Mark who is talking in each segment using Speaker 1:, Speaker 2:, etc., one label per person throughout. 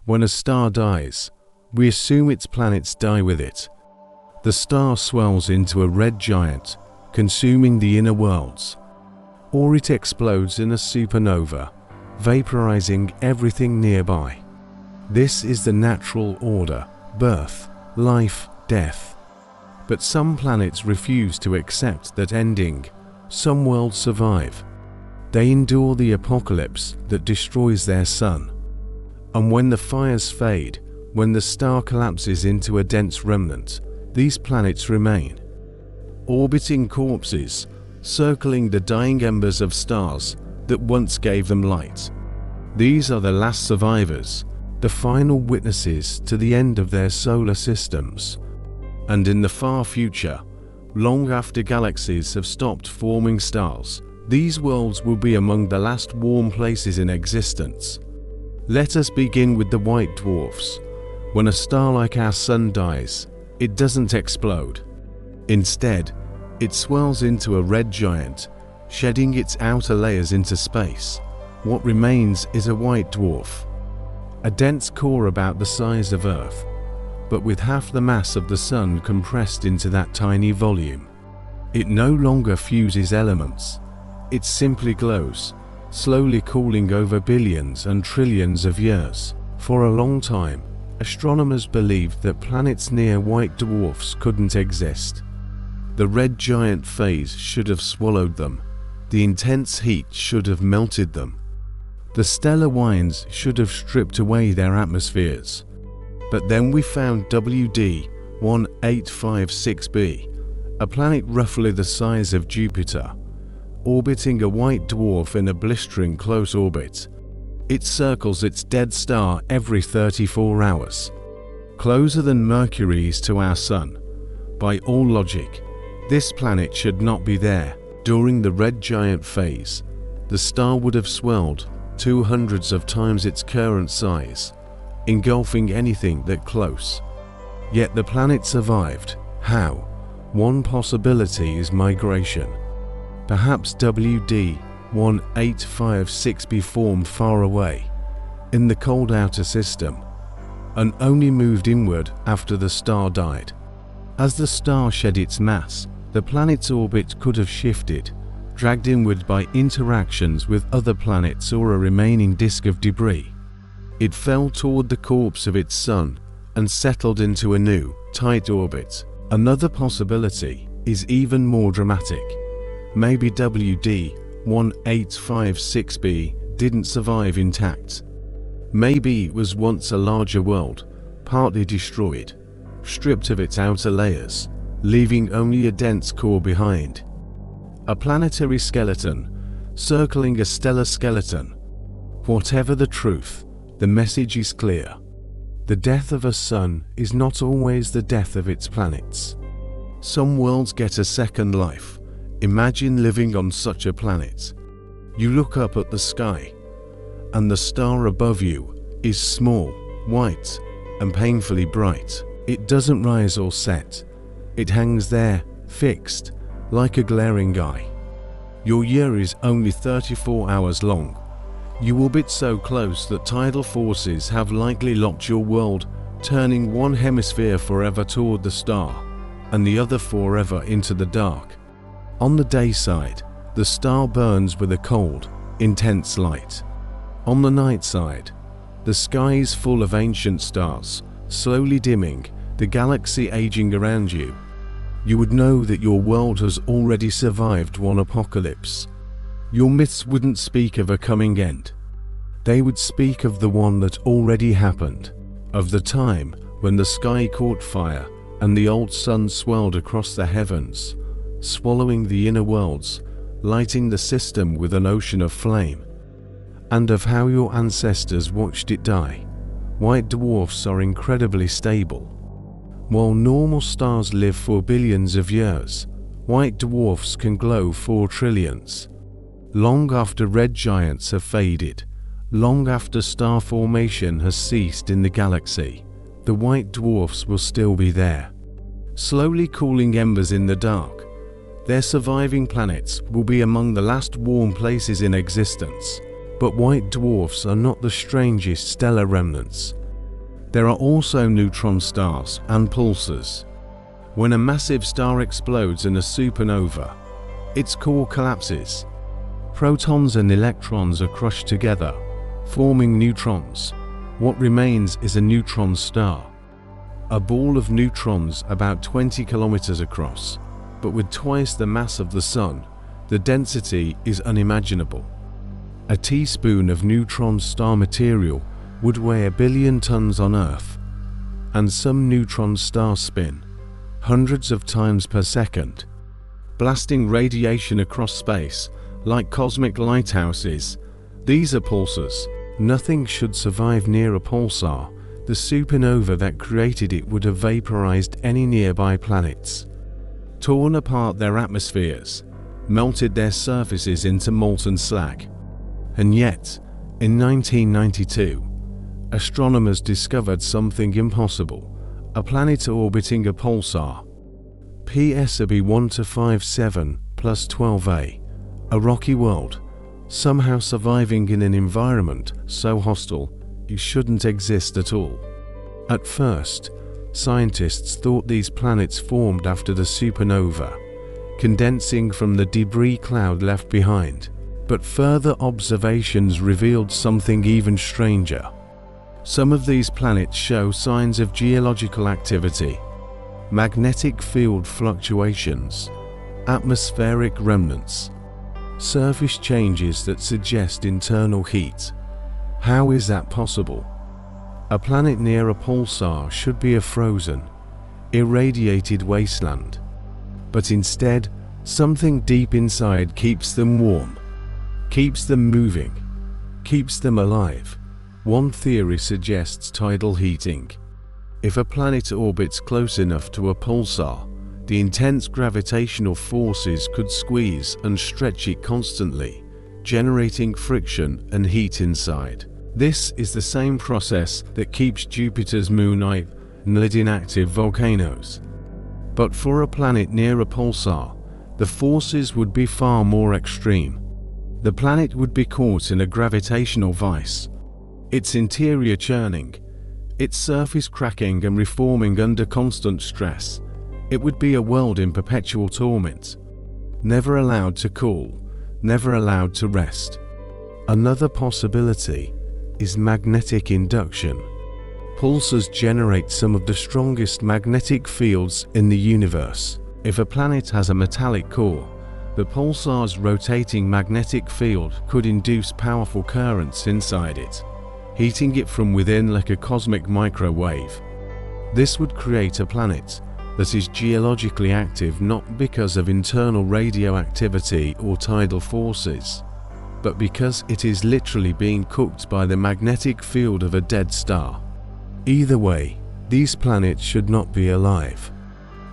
Speaker 1: When a star dies, we assume its planets die with it. The star swells into a red giant, consuming the inner worlds. Or it explodes in a supernova, vaporizing everything nearby. This is the natural order: birth, life, death. But some planets refuse to accept that ending. Some worlds survive. They endure the apocalypse that destroys their sun. And when the fires fade, when the star collapses into a dense remnant, these planets remain. Orbiting corpses, circling the dying embers of stars that once gave them light. These are the last survivors, the final witnesses to the end of their solar systems. And in the far future, long after galaxies have stopped forming stars, these worlds will be among the last warm places in existence. Let us begin with the white dwarfs. When a star like our Sun dies, it doesn't explode. Instead, it swells into a red giant, shedding its outer layers into space. What remains is a white dwarf, a dense core about the size of Earth, but with half the mass of the Sun compressed into that tiny volume. It no longer fuses elements. It simply glows, slowly cooling over billions and trillions of years. For a long time, astronomers believed that planets near white dwarfs couldn't exist. The red giant phase should have swallowed them. The intense heat should have melted them. The stellar winds should have stripped away their atmospheres. But then we found WD-1856b, a planet roughly the size of Jupiter, orbiting a white dwarf in a blistering close orbit. It circles its dead star every 34 hours. Closer than Mercury is to our Sun. By all logic, this planet should not be there. During the red giant phase, the star would have swelled to hundreds of times its current size, engulfing anything that close. Yet the planet survived. How? One possibility is migration. Perhaps WD-1856b formed far away, in the cold outer system, and only moved inward after the star died. As the star shed its mass, the planet's orbit could have shifted, dragged inward by interactions with other planets or a remaining disk of debris. It fell toward the corpse of its sun and settled into a new, tight orbit. Another possibility is even more dramatic. Maybe WD-1856b didn't survive intact. Maybe it was once a larger world, partly destroyed, stripped of its outer layers, leaving only a dense core behind. A planetary skeleton, circling a stellar skeleton. Whatever the truth, the message is clear. The death of a sun is not always the death of its planets. Some worlds get a second life. Imagine living on such a planet. You look up at the sky, and the star above you is small, white, and painfully bright. It doesn't rise or set. It hangs there, fixed, like a glaring eye. Your year is only 34 hours long. You orbit so close that tidal forces have likely locked your world, turning one hemisphere forever toward the star, and the other forever into the dark. On the day side, the star burns with a cold, intense light. On the night side, the sky is full of ancient stars, slowly dimming, the galaxy aging around you. You would know that your world has already survived one apocalypse. Your myths wouldn't speak of a coming end. They would speak of the one that already happened, of the time when the sky caught fire and the old sun swelled across the heavens, swallowing the inner worlds, lighting the system with an ocean of flame, and of how your ancestors watched it die. White dwarfs are incredibly stable. While normal stars live for billions of years, white dwarfs can glow for trillions. Long after red giants have faded, long after star formation has ceased in the galaxy, the white dwarfs will still be there, slowly cooling embers in the dark. Their surviving planets will be among the last warm places in existence. But white dwarfs are not the strangest stellar remnants. There are also neutron stars and pulsars. When a massive star explodes in a supernova, its core collapses. Protons and electrons are crushed together, forming neutrons. What remains is a neutron star. A ball of neutrons about 20 kilometers across, but with twice the mass of the Sun. The density is unimaginable. A teaspoon of neutron star material would weigh 1 billion tons on Earth. And some neutron stars spin hundreds of times per second, blasting radiation across space like cosmic lighthouses. These are pulsars. Nothing should survive near a pulsar. The supernova that created it would have vaporized any nearby planets, torn apart their atmospheres, melted their surfaces into molten slag. And yet, in 1992, astronomers discovered something impossible: a planet orbiting a pulsar. PSR B1620-26, a rocky world, somehow surviving in an environment so hostile it shouldn't exist at all. At first, scientists thought these planets formed after the supernova, condensing from the debris cloud left behind. But further observations revealed something even stranger. Some of these planets show signs of geological activity, magnetic field fluctuations, atmospheric remnants, surface changes that suggest internal heat. How is that possible? A planet near a pulsar should be a frozen, irradiated wasteland. But instead, something deep inside keeps them warm, keeps them moving, keeps them alive. One theory suggests tidal heating. If a planet orbits close enough to a pulsar, the intense gravitational forces could squeeze and stretch it constantly, generating friction and heat inside. This is the same process that keeps Jupiter's moon and lit inactive volcanoes. But for a planet near a pulsar, the forces would be far more extreme. The planet would be caught in a gravitational vice, its interior churning, its surface cracking and reforming under constant stress. It would be a world in perpetual torment, never allowed to cool, never allowed to rest. Another possibility is magnetic induction. Pulsars generate some of the strongest magnetic fields in the universe. If a planet has a metallic core, the pulsar's rotating magnetic field could induce powerful currents inside it, heating it from within like a cosmic microwave. This would create a planet that is geologically active not because of internal radioactivity or tidal forces, but because it is literally being cooked by the magnetic field of a dead star. Either way, these planets should not be alive.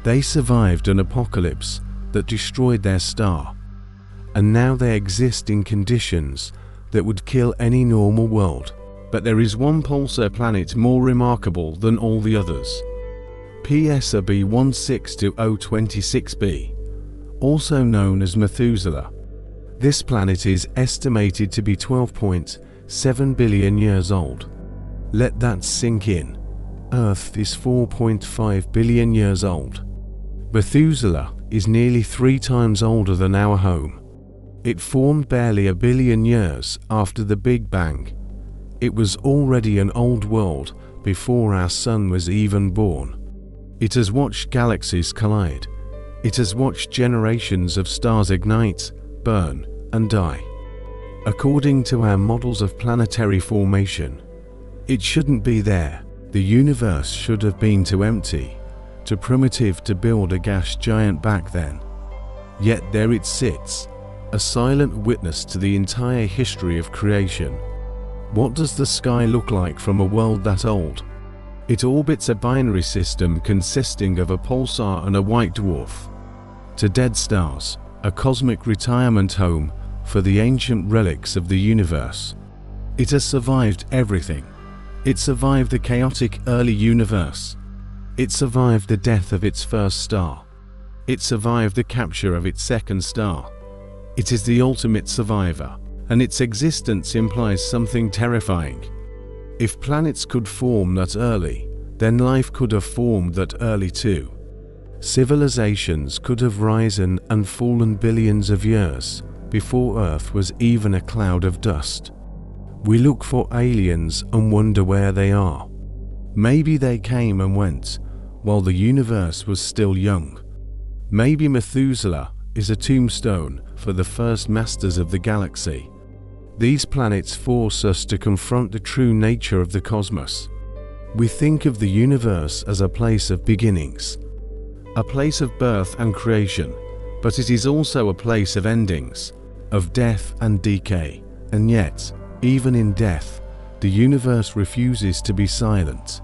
Speaker 1: They survived an apocalypse that destroyed their star, and now they exist in conditions that would kill any normal world. But there is one pulsar planet more remarkable than all the others. PSR B1620-26b, also known as Methuselah. This planet is estimated to be 12.7 billion years old. Let that sink in. Earth is 4.5 billion years old. Methuselah is nearly 3 times older than our home. It formed barely 1 billion years after the Big Bang. It was already an old world before our sun was even born. It has watched galaxies collide. It has watched generations of stars ignite, burn, and die. According to our models of planetary formation, it shouldn't be there. The universe should have been too empty, too primitive to build a gas giant back then. Yet there it sits, a silent witness to the entire history of creation. What does the sky look like from a world that old? It orbits a binary system consisting of a pulsar and a white dwarf. To dead stars, a cosmic retirement home for the ancient relics of the universe. It has survived everything. It survived the chaotic early universe. It survived the death of its first star. It survived the capture of its second star. It is the ultimate survivor, and its existence implies something terrifying. If planets could form that early, then life could have formed that early too. Civilizations could have risen and fallen billions of years before Earth was even a cloud of dust. We look for aliens and wonder where they are. Maybe they came and went while the universe was still young. Maybe Methuselah is a tombstone for the first masters of the galaxy. These planets force us to confront the true nature of the cosmos. We think of the universe as a place of beginnings, a place of birth and creation, but it is also a place of endings, of death and decay. And yet, even in death, the universe refuses to be silent.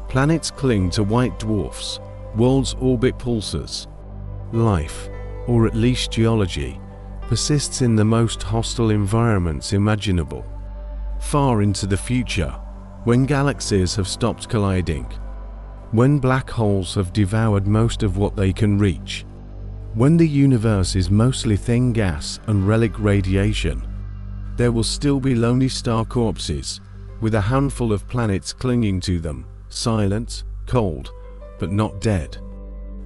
Speaker 1: Planets cling to white dwarfs, worlds orbit pulsars. Life, or at least geology, persists in the most hostile environments imaginable. Far into the future, when galaxies have stopped colliding, when black holes have devoured most of what they can reach, when the universe is mostly thin gas and relic radiation, there will still be lonely star corpses, with a handful of planets clinging to them, silent, cold, but not dead.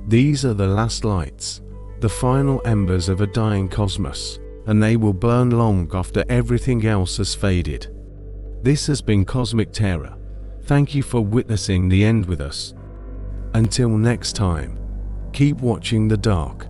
Speaker 1: These are the last lights, the final embers of a dying cosmos, and they will burn long after everything else has faded. This has been Cosmic Terror. Thank you for witnessing the end with us. Until next time, keep watching the dark.